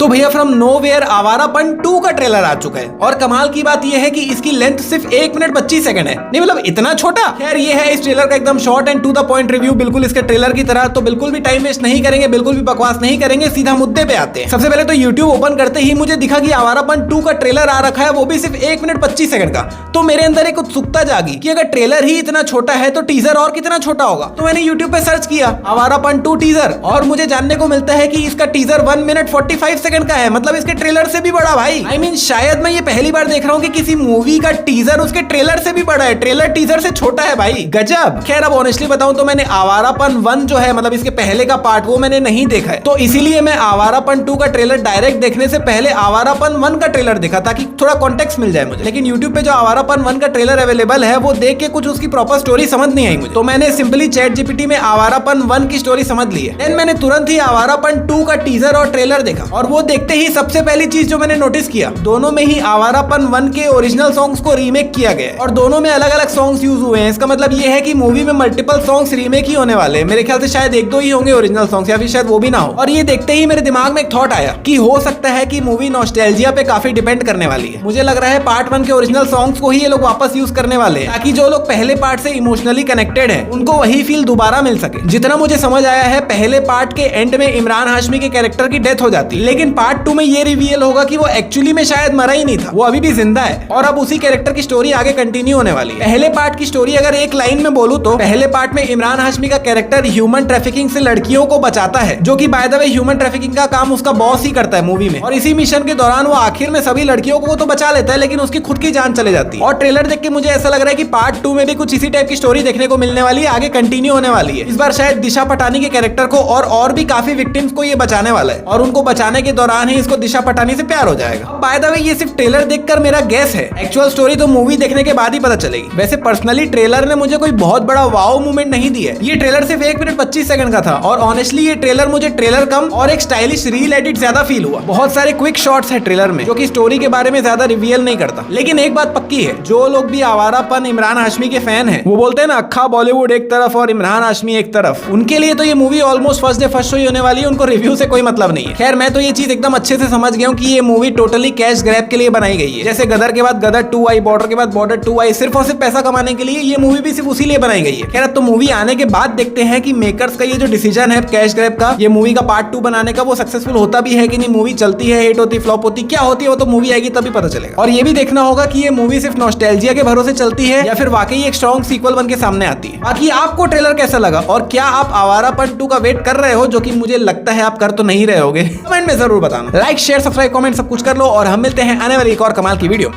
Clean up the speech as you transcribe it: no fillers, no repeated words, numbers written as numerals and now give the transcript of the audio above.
तो भैया from nowhere Awarapan 2 का ट्रेलर आ चुका है और कमाल की बात यह है कि इसकी लेंथ सिर्फ 1 मिनट 25 सेकंड है। नहीं मतलब इतना छोटा। खैर ये है इस ट्रेलर का एकदम short and to the point review, बिल्कुल इसके ट्रेलर की तरह। तो बिल्कुल भी टाइम वेस्ट नहीं करेंगे, बिल्कुल भी बकवास नहीं करेंगे, सीधा मुद्दे पे आते हैं। सबसे पहले तो यूट्यूब ओपन करते ही मुझे दिखा कि आवारापन 2 का ट्रेलर आ रखा है, वो भी सिर्फ 1 मिनट 25 सेकंड का। तो मेरे अंदर एक उत्सुकता जागी कि अगर ट्रेलर ही इतना छोटा है तो टीजर और कितना छोटा होगा। तो मैंने यूट्यूब पे सर्च किया आवारापन 2 टीजर और मुझे जानने को मिलता है कि इसका टीजर 1 मिनट 45 सेकंड का है। मतलब इसके ट्रेलर से भी बड़ा भाई। I mean, शायद मैं ये पहली बार देख रहा हूँ कि किसी मूवी का टीजर उसके ट्रेलर से भी बड़ा है, ट्रेलर टीजर से छोटा है भाई, गजब। खैर अब ऑनेस्टली बताऊं तो मैंने आवारापन 1 जो है मतलब इसके पहले का पार्ट वो मैंने नहीं देखा है, तो इसीलिए मैं आवारापन 2 का ट्रेलर डायरेक्ट देखने से पहले आवारापन 1 का ट्रेलर देखा ताकि थोड़ा कॉन्टेक्स्ट मिल जाए मुझे। लेकिन यूट्यूब पे जो आवारापन 1 का ट्रेलर अवेलेबल है वो देख के कुछ उसकी प्रॉपर स्टोरी समझ नहीं आई मुझे, तो मैंने सिंपली चैट जीपीटी में आवारापन 1 की स्टोरी समझ ली है। देन मैंने तुरंत ही आवारापन 2 का टीजर और ट्रेलर देखा और वो देखते ही सबसे पहली चीज जो मैंने नोटिस किया, दोनों में ही आवारापन 1 के ओरिजिनल सॉन्ग्स को रीमेक किया गया और दोनों में अलग अलग सॉन्ग्स यूज हुए हैं। इसका मतलब ये है कि मूवी में मल्टीपल सॉन्ग्स रीमेक ही होने वाले हैं। मेरे ख्याल से शायद 1-2 ही होंगे ओरिजिनल सॉन्ग्स या फिर शायद वो भी ना हो। और ये देखते ही मेरे दिमाग में एक थॉट आया कि हो सकता है कि मूवी नॉस्टैल्जिया पे काफी डिपेंड करने वाली है। मुझे लग रहा है पार्ट 1 के ओरिजिनल सॉन्ग्स को ही ये लोग वापस यूज करने वाले हैं ताकि जो लोग पहले पार्ट से इमोशनली कनेक्टेड है उनको वही फील दोबारा मिल सके। जितना मुझे समझ आया है पहले पार्ट के एंड में इमरान हाशमी के कैरेक्टर की डेथ हो जाती है, लेकिन पार्ट 2 में ये रिवील होगा कि वो एक्चुअली में शायद मरा ही नहीं था, वो अभी भी जिंदा है और अब उसी कैरेक्टर की स्टोरी आगे कंटिन्यू होने वाली है। पहले पार्ट की स्टोरी अगर एक लाइन में बोलूं तो पहले पार्ट में इमरान हाशमी का कैरेक्टर ह्यूमन ट्रैफिकिंग से लड़कियों को बचाता है, जो कि by the way human trafficking का काम उसका बॉस ही करता है मूवी में। और इसी मिशन के दौरान वो आखिर में सभी लड़कियों को तो बचा लेता है लेकिन उसकी खुद की जान चले जाती है। और ट्रेलर देख के मुझे ऐसा लग रहा है कि पार्ट 2 में भी कुछ इसी टाइप की स्टोरी देखने को मिलने वाली है, आगे कंटिन्यू होने वाली है। इस बार शायद दिशा पटानी के कैरेक्टर को और भी काफी विक्टिम्स को ये बचाने वाला है और उनको बचाने के दौरान ही इसको दिशा पटानी से प्यार हो जाएगा। बाय द वे ये सिर्फ ट्रेलर देखकर मेरा गेस है, एक्चुअल स्टोरी तो मूवी देखने के बाद ही पता चलेगी। वैसे पर्सनली ट्रेलर ने मुझे कोई बहुत बड़ा वाओ मूवमेंट नहीं दी है। ये ट्रेलर सिर्फ 1 मिनट 25 सेकंड का था और ऑनेस्टली ये ट्रेलर मुझे ट्रेलर कम और एक स्टाइलिश रील एडिट ज्यादा फील हुआ। बहुत सारे क्विक शॉट्स है ट्रेलर में जो कि स्टोरी के बारे में ज्यादा रिवील नहीं करता। लेकिन एक बात पक्की है, जो लोग भी आवारापन इमरान हाशमी के फैन हैं, वो बोलते हैं ना अक्खा बॉलीवुड एक तरफ और इमरान हाशमी एक तरफ, उनके लिए तो ये movie almost first day first show ही होने वाली है, उनको रिव्यू से कोई मतलब नहीं है। खैर मैं तो ये चीज एकदम अच्छे से समझ गया हूँ कि ये मूवी टोटली कैश ग्रैब के लिए बनाई गई है। जैसे गदर के बाद गदर 2 आई, बॉर्डर के बाद बॉर्डर 2 आई, सिर्फ और सिर्फ पैसा कमाने के लिए, ये मूवी भी सिर्फ उसी लिए बनाई गई है। खैर अब तो मूवी आने के बाद देखते हैं कि मेकर्स का ये जो डिसीजन है कैश ग्रैब का, ये मूवी का पार्ट 2 बनाने का, वो सक्सेसफुल होता भी है कि नहीं, मूवी चलती है, हिट होती, फ्लॉप होती, क्या होती है, वो तो मूवी आएगी तभी पता चलेगा। और ये भी देखना होगा कि ये मूवी सिर्फ नॉस्टैल्जिया के भरोसे चलती है या फिर वाकई एक स्ट्रॉन्ग सीक्वल बन के सामने आती है। बाकी आपको ट्रेलर कैसा लगा और क्या आप आवारापन 2 का वेट कर रहे हो, जो कि मुझे लगता है आप कर तो नहीं रहे होगे, कमेंट में जरूर बताना। लाइक शेयर सब्सक्राइब कमेंट सब कुछ कर लो और हम मिलते हैं आने वाली एक और कमाल की वीडियो।